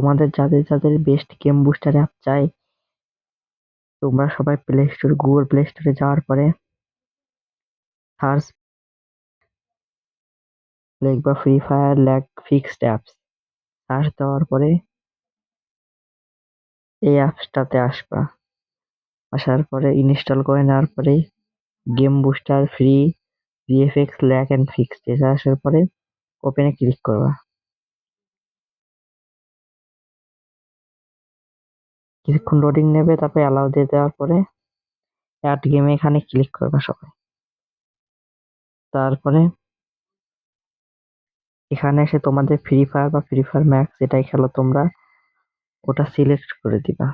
তোমাদের যাদের যাদের বেস্ট গেম বুস্টার অ্যাপ চাই, তোমরা সবাই গুগল প্লে স্টোরে যাওয়ার পরে সার্চ লিখবা free fire lag fixed apps. Search দেওয়ার পরে এই অ্যাপসটাতে আসবা। আসার পরে ইনস্টল করে নেওয়ার পরে game booster free VFX lag and fixed, এটা আসার পরে ওপেনে ক্লিক করবা। কিছুক্ষণ লোডিং নেবে, তারপরে অ্যালাউ দিয়ে দেওয়ার পরে অ্যাড গেমে এখানে ক্লিক করবা সবাই। তারপরে এখানে এসে তোমাদের ফ্রি ফায়ার বা ফ্রি ফায়ার ম্যাক্স যেটাই খেলো তোমরা, ওটা সিলেক্ট করে দিবা।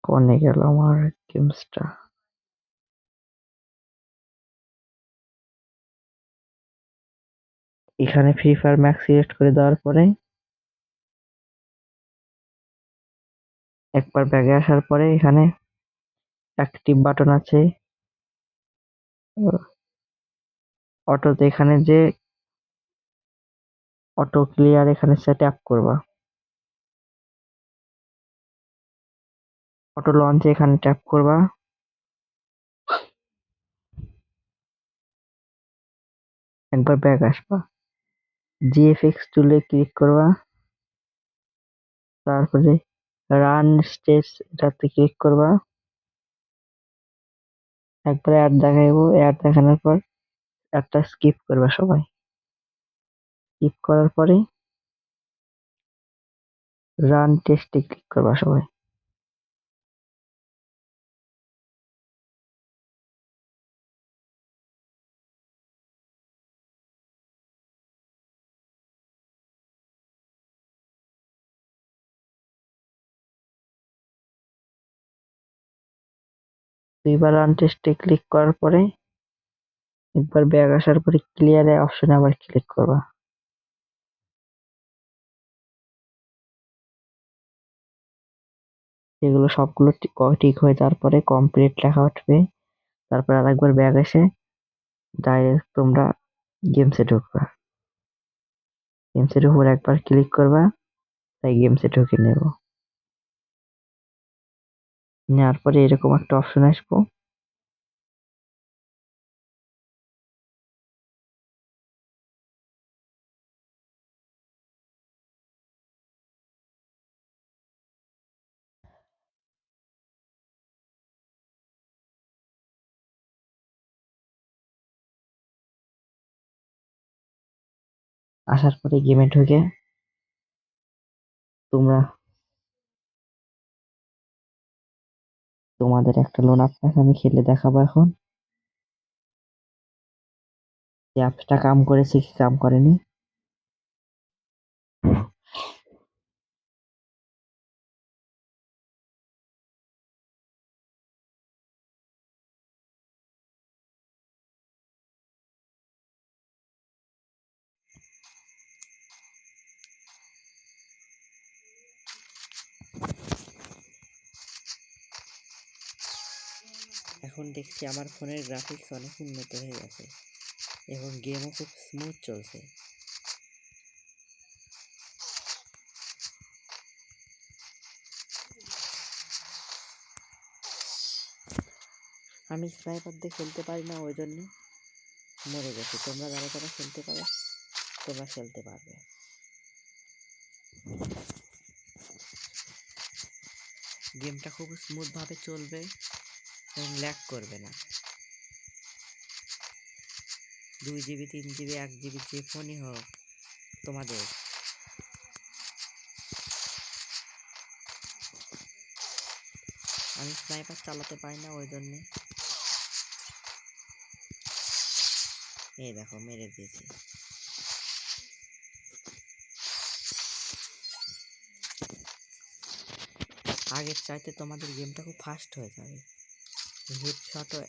কোনে গেল আমার গেমসটা? এখানে ফ্রি ফায়ার ম্যাক্স সিলেক্ট করে দেওয়ার পরে একবার ব্যাগে আসার পরে এখানে অ্যাক্টিভ বাটন আছে অটোতে, এখানে যে অটো ক্লিয়ার এখানে ট্যাপ করবা। অটো লঞ্চে এখানে ট্যাপ করবা। একবার ব্যাগ আসবা, জিএফএক্স টুলে ক্লিক করবা। তারপরে রান স্টেজ এটাতে ক্লিক করবা। একবার অ্যাড দেখাইবো, অ্যাড দেখানোর পর একটা স্কিপ করবা সবাই। স্কিপ করার পরে রান টেস্টে ক্লিক করবা সবাই। দুইবার রান টেস্টে ক্লিক করার পরে একবার ব্যাগ আসার পরে ক্লিয়ার অপশনে আবার ক্লিক করবা। এগুলো সবগুলো ঠিক হয়ে যাওয়ার পরে কমপ্লিট লেখা উঠবে। তারপর আরেকবার ব্যাগ এসে ডাইরেক্ট তোমরা গেমসে ঢুকবা। গেমসের উপর একবার ক্লিক করবা, তাই গেমসে ঢুকে নেব। নেওয়ার পরে এরকম একটা অপশন আসবো। আসার পরে গেমে ঢুকে তোমরা তোমাদের একটা লোন আপনাকে আমি খেলে দেখাবো এখন, যে অ্যাপসটা কাম করেছে কি কাম করেনি। এখন দেখছি আমার ফোনের গ্রাফিক্স অনেক উন্নত হয়ে গেছে এবং গেমও খুব স্মুথ চলছে। আমি স্নাইপার দিয়ে খেলতে পারি না, ওই জন্য মরে গেছি। তোমরা যারা যারা খেলতে পারো তোমরা খেলতে পারবে। গেমটা খুব স্মুথ ভাবে চলবে এবং ল্যাগ করবে না। 2 জিবি 3 জিবি 1 জিবি যে ফোনই হোক তোমাদের, আমি স্নাইপার চালাতে পারি না, ওই জন্যে এই দেখো মেরে দিয়েছি। আগের চাইতে তোমাদের গেমটা খুব ফাস্ট হয়ে যাবে। হেডশটও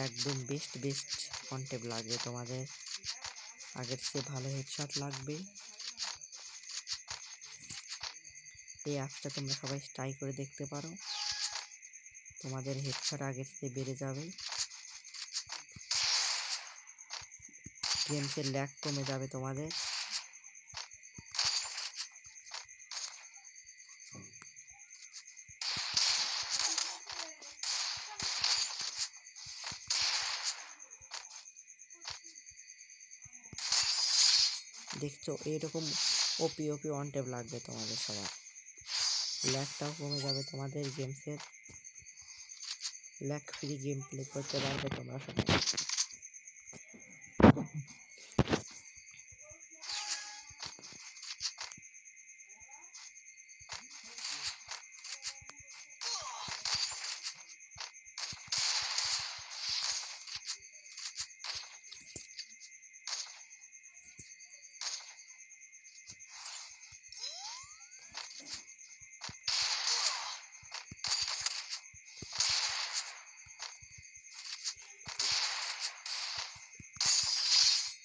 একদম বেস্ট কন্টেন্ট লাগবে তোমাদের, আগের চেয়ে ভালো হেডশট লাগবে। এই অ্যাপসটা তোমরা সবাই ট্রাই করে দেখতে পারো, তোমাদের হেডশট আগের চেয়ে বেড়ে যাবে, গেমসের ল্যাগ কমে যাবে তোমাদের। দেখছো এইরকম ওপি ওপি ওয়ান ট্যাপ লাগবে তোমাদের সবার। ল্যাগটাও কমে যাবে তোমাদের গেমসের, ল্যাগ ফ্রি গেম প্লে করতে পারবে তোমরা সবাই।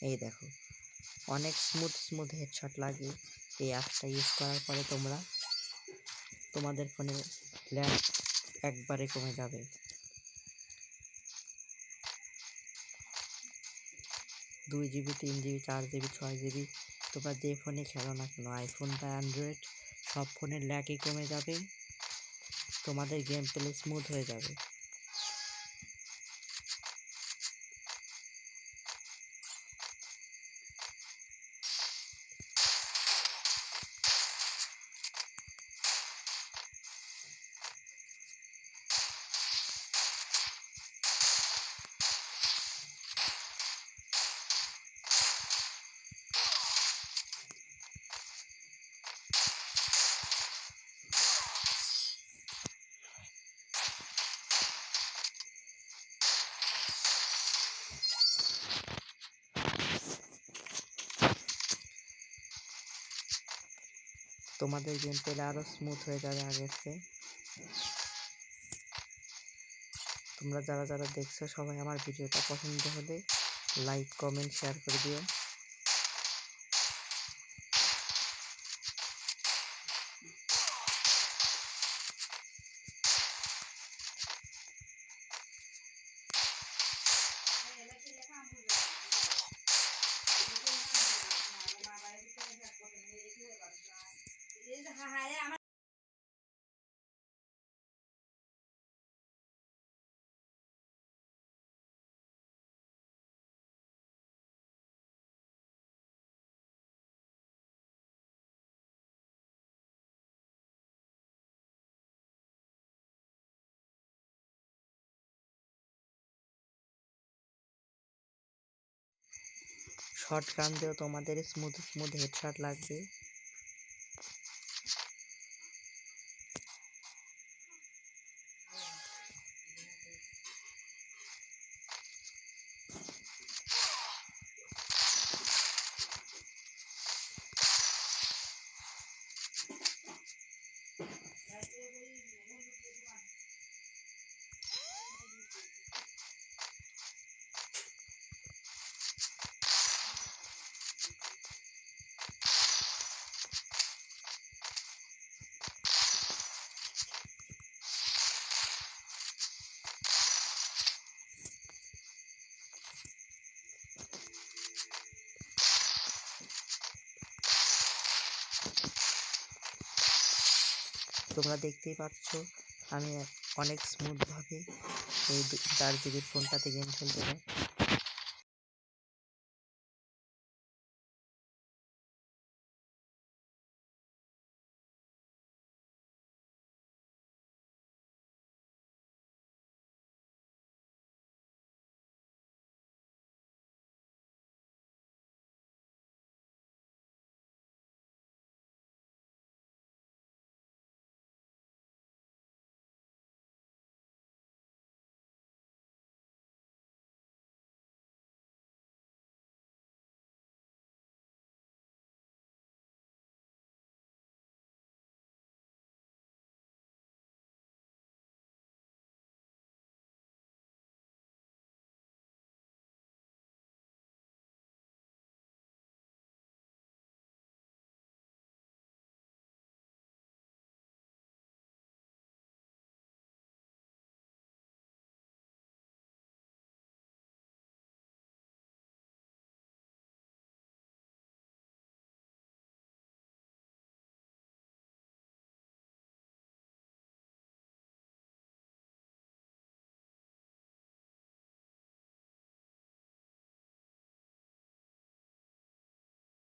এই দেখো অনেক স্মুথ হেডশট লাগে এই অ্যাপসটা ইউজ করার পরে। তোমাদের ফোনে ল্যাগ একবারে কমে যাবে। 2 GB 3 GB 4 GB 6 GB তোমরা যে ফোনে খেলো না কেন, আইফোন বা অ্যান্ড্রয়েড, সব ফোনের ল্যাগই কমে যাবে, তোমাদের গেম প্লে স্মুথ হয়ে যাবে। তোমাদের গেম প্লে আরো স্মুথ হয়ে যাবে আগের চেয়ে। তোমরা যারা যারা দেখছো সবাই আমার ভিডিওটা পছন্দ হলে লাইক কমেন্ট শেয়ার করে দিও। শর্ট গান দিয়েও তোমাদের স্মুথ হেডশট লাগবে। তোমরা দেখতেই পাচ্ছ আমি অনেক স্মুথভাবে এই 4 GB ফোনটাতে গেম খেলতে পারি।